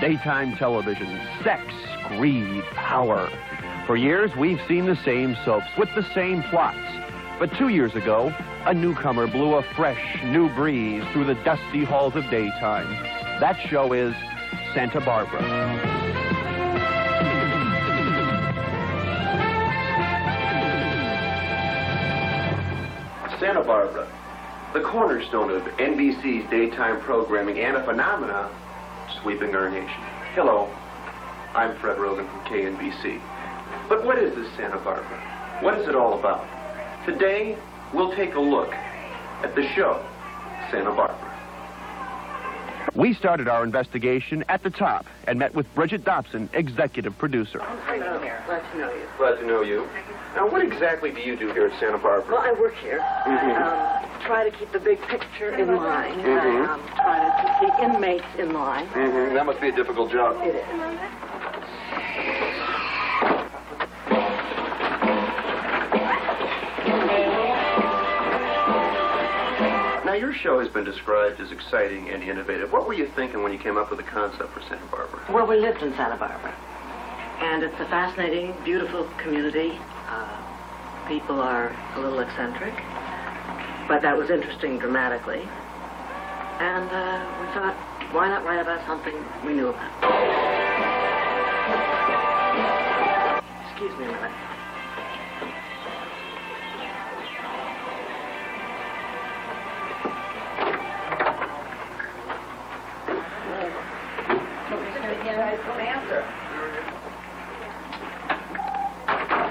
Daytime television, sex, greed, power. For years, we've seen the same soaps with the same plots. But 2 years ago, a newcomer blew a fresh, new breeze through the dusty halls of daytime. That show is Santa Barbara. Santa Barbara, the cornerstone of NBC's daytime programming and a phenomena sweeping our nation. Hello, I'm Fred Rogan from KNBC. But what is this Santa Barbara? What is it all about? Today, we'll take a look at the show, Santa Barbara. We started our investigation at the top and met with Bridget Dobson, executive producer. Glad to know you. Glad to know you. Now, what exactly do you do here at Santa Barbara? Well, I work here. I try to keep the big picture in mind. I try to keep the inmates in line. That must be a difficult job. It is. Now, your show has been described as exciting and innovative. What were you thinking when you came up with the concept for Santa Barbara? Well, we lived in Santa Barbara. And it's a fascinating, beautiful community. People are a little eccentric. But that was interesting dramatically. And we thought, why not write about something we knew about? Excuse me a minute.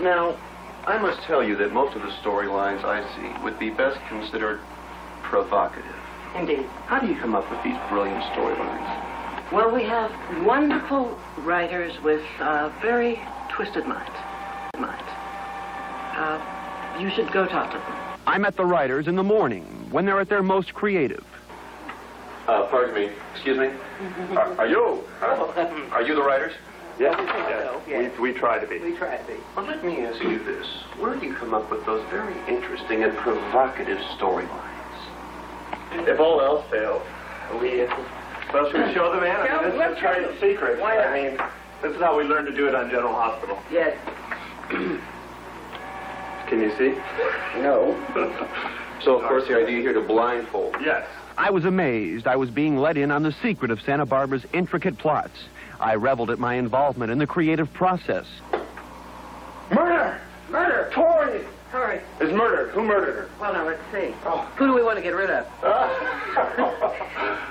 Now, I must tell you that most of the storylines I see would be best considered provocative. Indeed. How do you come up with these brilliant storylines? Well, we have wonderful writers with very twisted minds. You should go talk to them. I met the writers in the morning when they're at their most creative. Pardon me. Excuse me? Are you the writers? Yes, Yes. we try to be. We try to be. Well, let me ask you this. Where do you come up with those very interesting and provocative storylines? If all else fails, we show them in. I mean, this is the trade secret. I mean, this is how we learned to do it on General Hospital. Yes. Can you see? No. So, of course, the idea here to blindfold. Yes. I was amazed. I was being let in on the secret of Santa Barbara's intricate plots. I reveled at my involvement in the creative process. Murder! Murder! Tori! Hurry. Is murdered. Who murdered her? Well, now, let's see. Oh. Who do we want to get rid of?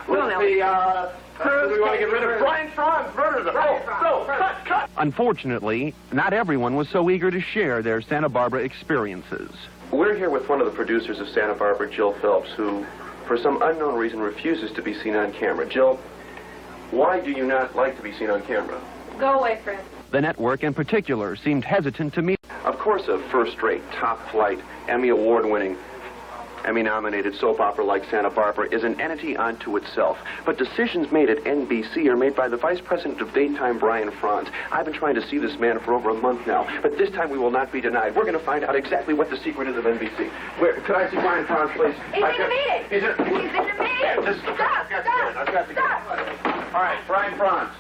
Well, now, who do we want to get rid of? Brian Franz murdered her. No, cut! Unfortunately, not everyone was so eager to share their Santa Barbara experiences. We're here with one of the producers of Santa Barbara, Jill Phelps, who, for some unknown reason, refuses to be seen on camera. Jill, why do you not like to be seen on camera? Go away, Fred. The network in particular seemed hesitant to meet. Of course, a first-rate, top-flight, Emmy Award-winning, Emmy-nominated soap opera like Santa Barbara is an entity unto itself. But decisions made at NBC are made by the Vice President of Daytime, Brian Franz. I've been trying to see this man for over a month now, but this time we will not be denied. We're going to find out exactly what the secret is of NBC. Where? Could I see Brian Franz, please? He's in the meeting. He's in the meeting. This is the Stop. All right, Brian Franz.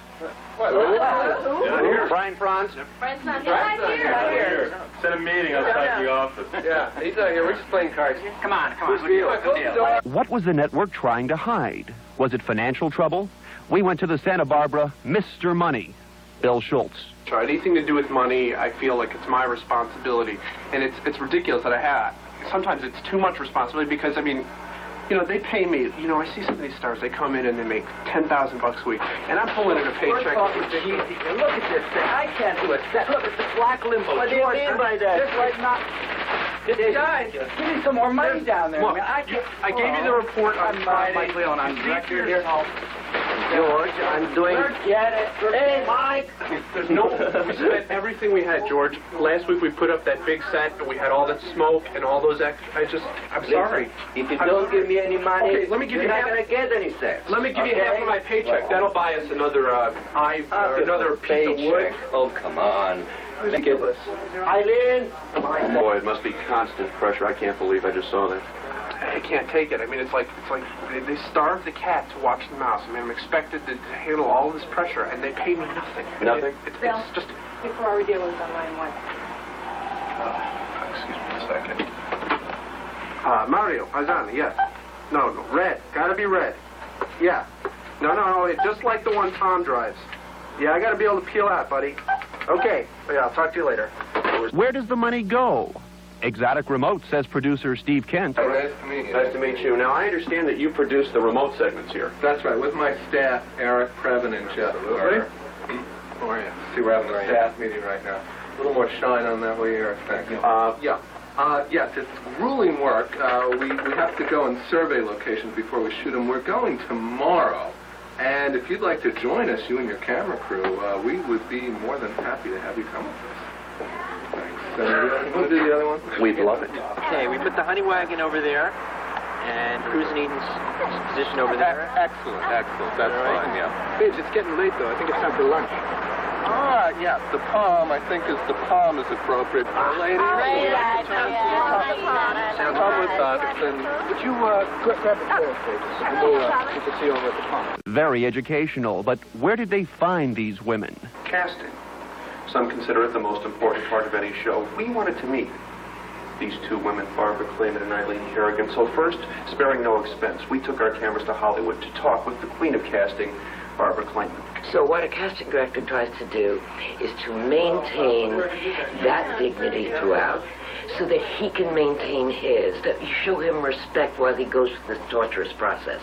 Brian Franz. Fred's not here. It's in a meeting outside the office. Yeah, he's not here. We're just playing cards. Come on. Who's deal? What was the network trying to hide? Was it financial trouble? We went to the Santa Barbara Mr. Money, Bill Schultz. Anything to do with money, I feel like it's my responsibility. And it's ridiculous that I have. Sometimes it's too much responsibility because, I mean, you know, they pay me. You know, I see some of these stars. They come in and they make $10,000 a week, and I'm pulling in a paycheck. Look at this thing. I can't do it. Look at this black limbo. What do you mean by that? Just like not... Guys, give me some more money down there. Look, I gave you the report on Friday. Mike Leon, I'm director here. George, I'm doing... Get it. Hey, Mike. There's no... We spent everything we had, George. Last week we put up that big set, and we had all that smoke and all those extra... I'm sorry. If you don't give me any money, Okay, let me give you're you not half. going to get any sex. Let me give you half of my paycheck. That'll buy us another another piece of wood. Oh, come on. Ridiculous. Eileen! Boy, it must be constant pressure. I can't believe I just saw that. I can't take it. I mean, it's like they starve the cat to watch the mouse. I mean, I'm expected to handle all this pressure, and they pay me nothing. Nothing? It's Bill, just... before our dealers on line one. Excuse me a second. Mario, Paisani, yes. No, red. Gotta be red. Yeah. No, it's just like the one Tom drives. Yeah, I gotta be able to peel out, buddy. Okay. Yeah, I'll talk to you later. Where does the money go? Exotic Remote, says producer Steve Kent. Nice to meet you. Nice to meet you. Now, I understand that you produce the remote segments here. That's right, with my staff, Eric, Previn, and Jeff. How are you? See, we're having a staff meeting right now. A little more shine on that way, Eric. Thank you. Yes, it's grueling work. We have to go and survey locations before we shoot them. We're going tomorrow. And if you'd like to join us, you and your camera crew, we would be more than happy to have you come with us. Thanks. You want to do the other one? We'd love it. Okay, we put the honey wagon over there, and Cruising Eden's position over there. Excellent. That's fine, yeah. Babes, it's getting late, though. I think it's time for lunch. Yeah, the palm, I think, is appropriate. Lady? Palm with us, and Would you grab the chair, please? And we can see over at the pump. Very educational, but where did they find these women? Casting. Some consider it the most important part of any show. We wanted to meet these two women, Barbara Clayman and Eileen Kerrigan. So first, sparing no expense, we took our cameras to Hollywood to talk with the queen of casting, Barbara Clayman. So what a casting director tries to do is to maintain that dignity throughout so that he can maintain his, that you show him respect while he goes through this torturous process.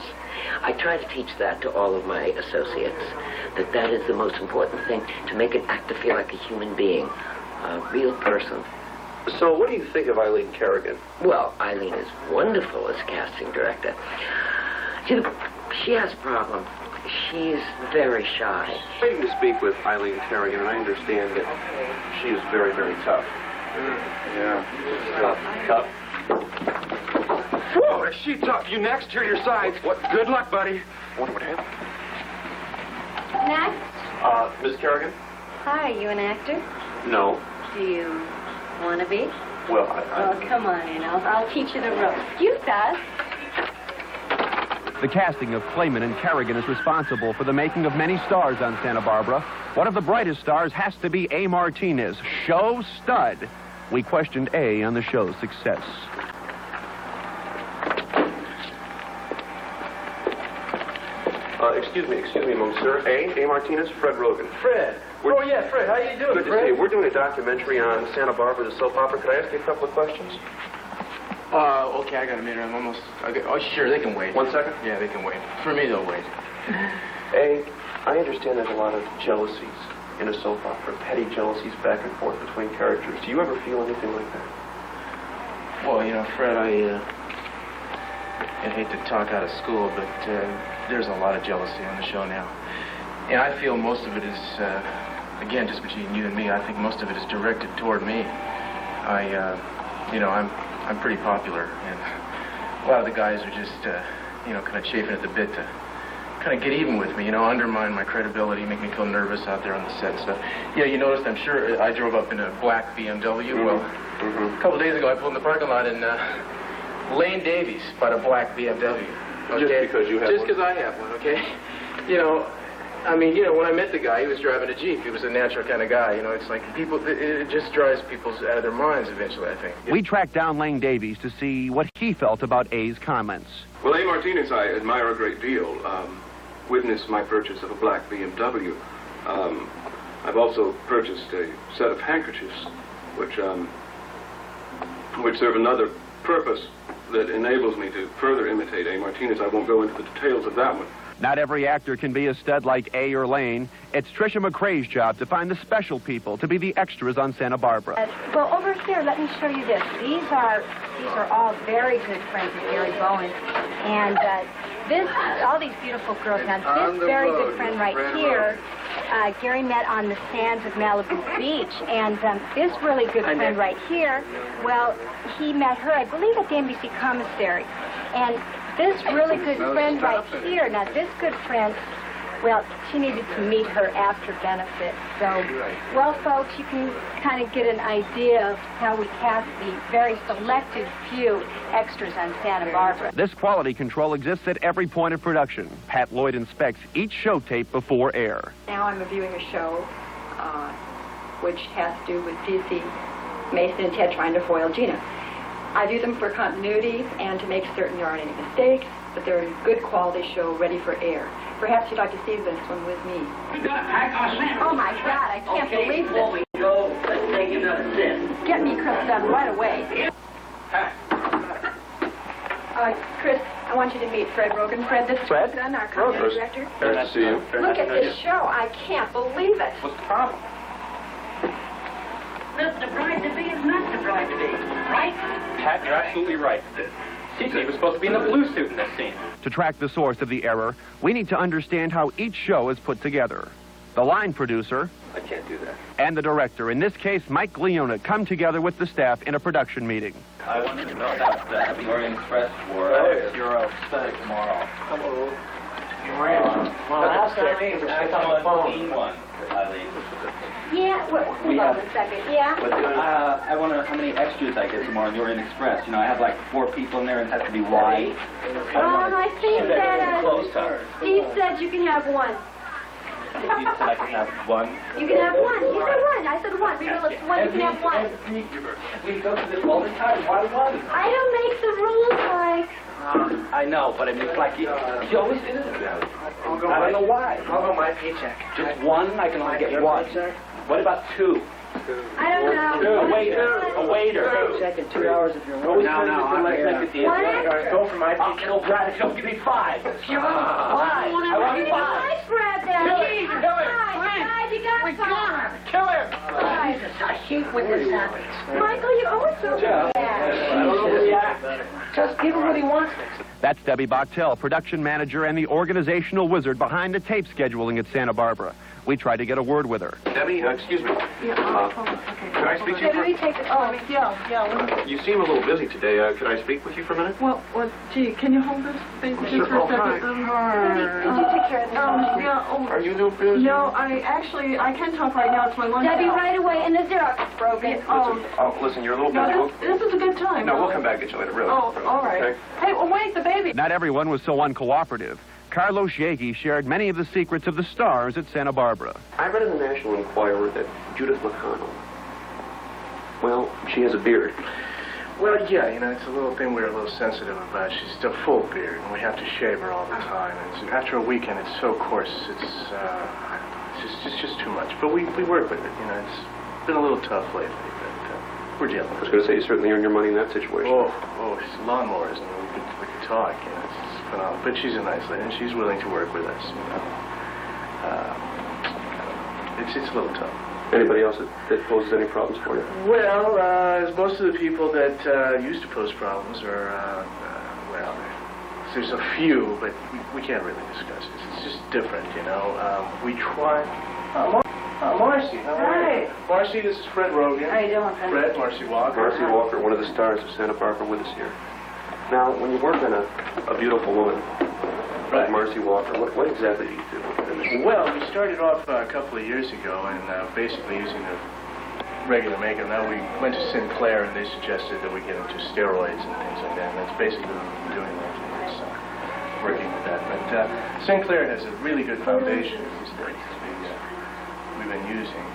I try to teach that to all of my associates, that is the most important thing, to make an actor feel like a human being, a real person. So what do you think of Eileen Kerrigan? Well, Eileen is wonderful as casting director. She has a problem. She's very shy. I'm waiting to speak with Eileen Kerrigan, and I understand that she is very, very tough. yeah. Tough? Whoa, is she tough? You next? Here are your sides. What? Good luck, buddy. What happened? Next. Miss Kerrigan? Hi, you an actor? No. Do you want to be? Well, Oh, come on in. I'll teach you the ropes. You does. The casting of Clayman and Kerrigan is responsible for the making of many stars on Santa Barbara. One of the brightest stars has to be A. Martinez, show stud. We questioned A on the show's success. Excuse me, monsieur. A. Martinez, Fred Rogan. Fred. Fred, how you doing, Good to see you. We're doing a documentary on Santa Barbara, the soap opera. Could I ask you a couple of questions? Okay, I got a minute. I'm almost... Okay. Oh, sure, they can wait. 1 second? Yeah, they can wait. For me, they'll wait. A, I understand there's a lot of jealousies in a soap opera, petty jealousies back and forth between characters. Do you ever feel anything like that? Well, you know, Fred, I hate to talk out of school, but there's a lot of jealousy on the show now. And I feel most of it is, again, just between you and me, I think most of it is directed toward me. I'm pretty popular, and a lot of the guys are just, kind of chafing at the bit to kind of get even with me, undermine my credibility, make me feel nervous out there on the set and stuff. Yeah, you noticed, I'm sure, I drove up in a black BMW. Mm-hmm. Well, a couple of days ago, I pulled in the parking lot, and Lane Davies bought a black BMW. Okay? Just because you have Just one? because I have one, okay? When I met the guy, he was driving a Jeep. He was a natural kind of guy. It's like it just drives people out of their minds eventually, I think. We tracked down Lane Davies to see what he felt about A's comments. Well, A. Martinez, I admire a great deal. Witness my purchase of a black BMW. I've also purchased a set of handkerchiefs, which serve another purpose that enables me to further imitate A. Martinez. I won't go into the details of that one. Not every actor can be a stud like A or Lane. It's Tricia McCrae's job to find the special people to be the extras on Santa Barbara. Well, over here, let me show you this. These are all very good friends of Gary Bowen. And all these beautiful girls. Now, this very good friend right here, Gary met on the sands of Malibu Beach. And this really good friend right here, well, he met her, I believe, at the NBC commissary. And this really good friend right here, now this good friend, Well, she needed to meet her after benefit. So, well, folks, you can kind of get an idea of how we cast the very selected few extras on Santa Barbara. This quality control exists at every point of production. Pat Lloyd inspects each show tape before air. Now I'm reviewing a show which has to do with DC Mason and Ted trying to foil Gina. I view them for continuity and to make certain there aren't any mistakes, but they're a good quality show ready for air. Perhaps you'd like to see this one with me. Oh, my God, I can't believe this. Before we go, let's take another sip. Get me Chris done right away. Chris, I want you to meet Fred Rogan. Fred, this is Fred? Chris Dunn, our continuity director. Nice to see you. Look at this show. I can't believe it. What's the problem? Mr. Bride-to-be is Mr. Bride-to-be, right? Pat, you're absolutely right. Cece was supposed to be in the blue suit in this scene. To track the source of the error, we need to understand how each show is put together. The line producer I can't do that. and the director, in this case Mike Leona, come together with the staff in a production meeting. I wanted to know about the Orient Express for your study tomorrow. Hello. Well, last time he was just on the phone. Yeah, hold on a second. Yeah? I wonder how many extras I get tomorrow in the Orient Express. You know, I have like 4 people in there and it has to be wide. I think that Steve said you can have one. You said I can have one. You can have one. You said one. I said one. Remember, it's one. You can have one. We go through this all the time. Why one? I don't make the rules, Mike. I know, but I mean, it's like you always do this. I don't know why. How about my paycheck? Just one? I can only get one. What about 2? I don't know. A waiter. Check in 2 hours if you're No, I'm not at the end. What? Go for my I'll kill Brad if you don't give me 5. Why? I want 5. Nice, Brad, then. Please, kill him. Guys, you got five. Kill him. I hate when this happens. Michael, you're always so bad. Just give him what he wants. That's Debbie Bochtel, production manager and the organizational wizard behind the tape scheduling at Santa Barbara. We tried to get a word with her. Debbie, excuse me. Can I speak to you for... You seem a little busy today. Could I speak with you for a minute? Well, gee, can you hold this baby just for a second? Did you take care of this? Are you no busy? No, I can talk right now. It's my lunch Debbie, hour. right away, and the Xerox is broken. Oh, listen, you're a little busy. No, this is a good time. No, we'll come back and get you later, really. Oh, all right. Okay? Hey, well, wait, the baby. Not everyone was so uncooperative. Carlos Yegi shared many of the secrets of the stars at Santa Barbara. I read in the National Enquirer that Judith McConnell, well, she has a beard. Well, yeah, you know, it's a little thing we're a little sensitive about. She's a full beard, and we have to shave her all the time. And after a weekend, it's so coarse, it's just too much. But we work with it, you know. It's been a little tough lately, but we're dealing I was with it. going to say, you certainly earn your money in that situation. Oh, it's lawnmowers, and we could talk, you know. It's phenomenal. But she's a nice lady, and she's willing to work with us, you know. It's a little tough. Anybody else that poses any problems for you? Well, most of the people that used to pose problems are, well, there's a few, but we can't really discuss it. It's just different, you know. We try... Marcy, how are you? Marcy, this is Fred Rogan. How you doing, Fred, Marcy Walker. Marcy Walker, one of the stars of Santa Barbara with us here. Now, when you work on a beautiful woman like Marcy Walker, what exactly do you do? Well, we started off a couple of years ago and basically using the regular makeup. Now we went to Sinclair and they suggested that we get into steroids and things like that. And that's basically what we've been doing lately, is working with that. But Sinclair has a really good foundation these days we've been using.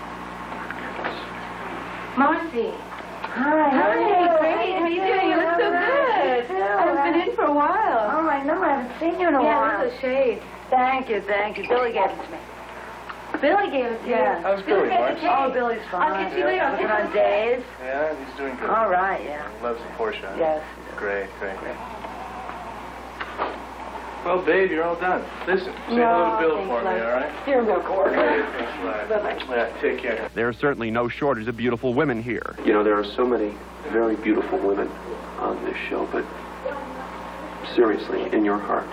Marcy. Hi, great. How you doing? You look so good. I haven't been in for a while. Oh, I know. I haven't seen you in a while. Yeah, this is a shade. Thank you. Billy gave it to me. Billy gave it to you? Yeah. How's Billy, Marcy? Oh, Billy's fine. I'll get you later. Looking on days. Yeah, he's doing good. All right, yeah. Loves the Porsche. Yes. Great. Well, babe, you're all done. Listen, say hello to Bill for me, all right? Here, Bill Gordon. Thanks a lot. Bye-bye. Yeah, take care. There's certainly no shortage of beautiful women here. You know, there are so many very beautiful women on this show, but seriously, in your heart,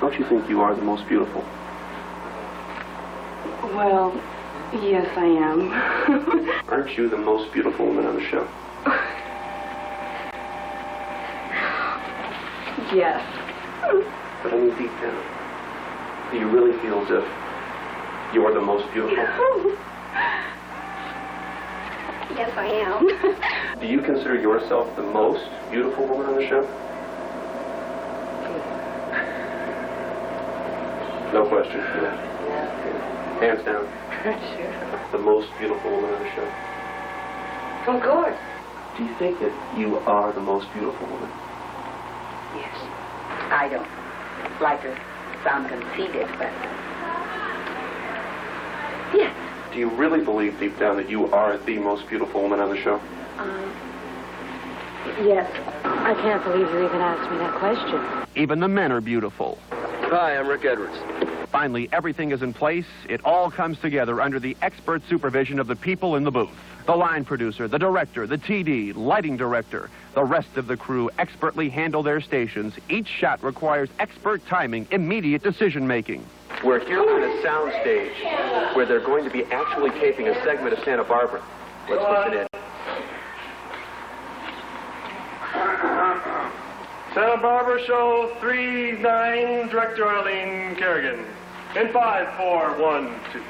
don't you think you are the most beautiful? Well, yes, I am. Aren't you the most beautiful woman on the show? Yes. But I mean deep down. Do you really feel as if you're the most beautiful? Yes, I am. Do you consider yourself the most beautiful woman on the show? No question. Yeah. Hands down. Sure. The most beautiful woman on the show. Of course. Do you think that you are the most beautiful woman? Yes. I don't like to sound conceited, but yes. Do you really believe deep down that you are the most beautiful woman on the show? Yes. I can't believe you even asked me that question. Even the men are beautiful. Hi, I'm Rick Edwards. Finally, everything is in place. It all comes together under the expert supervision of the people in the booth. The line producer, the director, the TD, lighting director. The rest of the crew expertly handle their stations. Each shot requires expert timing, immediate decision-making. We're here on a sound stage where they're going to be actually taping a segment of Santa Barbara. Let's listen in. Santa Barbara Show 3-9, Director Eileen Kerrigan. In 5, 4, 1, 2.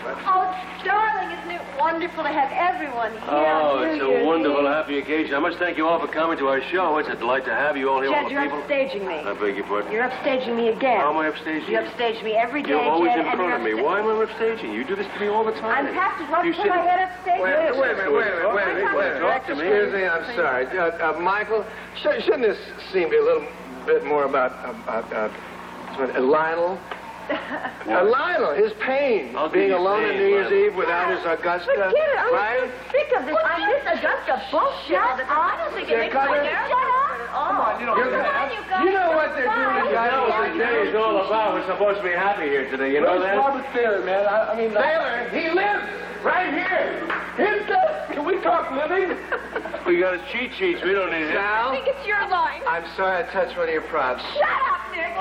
Oh, darling, isn't it wonderful to have everyone here? Oh, it's a wonderful, happy occasion. I must thank you all for coming to our show. It's a delight to have you all here, all Jed, the you're people. upstaging me. I beg your pardon? You're upstaging me again. How am I upstaging You upstage me every day, You're always Jed, in and front you're of me. Why am I upstaging you? You do this to me all the time. I'm practicing. Let's You put sit- my head upstage. Wait a minute. Talk to me. Excuse me, I'm sorry. Michael, shouldn't this seem to be a little bit more about Lionel? Lionel, his pain, being alone on New Year's Eve without his Augusta, Forget it. right? I'm sick of this. I'm this Augusta bullshit. I don't think it makes my hair. Shut up. Come on, you know what they're doing, That was the day is all about. We're supposed to be happy here today, you know that? Robert Thaler, man. I mean, Thaler, he lives right here. Himself. Can we talk living? We got his cheat sheets. We don't need it. I Sal, think it's your line. I'm sorry I touched one of your props. Shut up, Nick.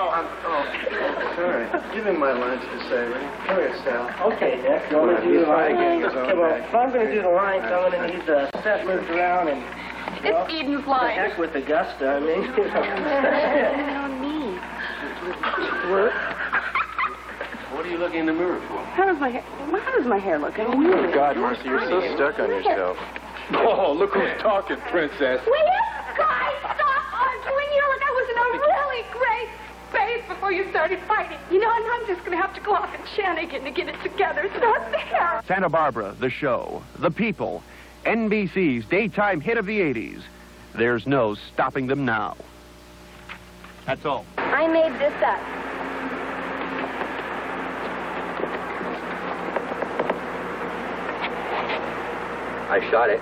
Sorry. Give him my lines to say, right? Come here, Sal. Okay, Nick, I'm going to do the line. Okay, well, if I'm going to do the lines, I'm going to need the set moved around and... Well, it's Eden's the line. heck with Augusta, I mean... on me. What are you looking in the mirror for? How does my hair look? I mean, Oh, God, Marcy, you're so stuck on yourself. Oh, look who's talking, Princess. Will you guys stop arguing? You know, look, I was in a really great space before you started fighting. You know, and I'm just going to have to go off and shenanigan to get it together. It's not fair. Santa Barbara, the show, the people, NBC's daytime hit of the 80s. There's no stopping them now. That's all. I made this up. I shot it.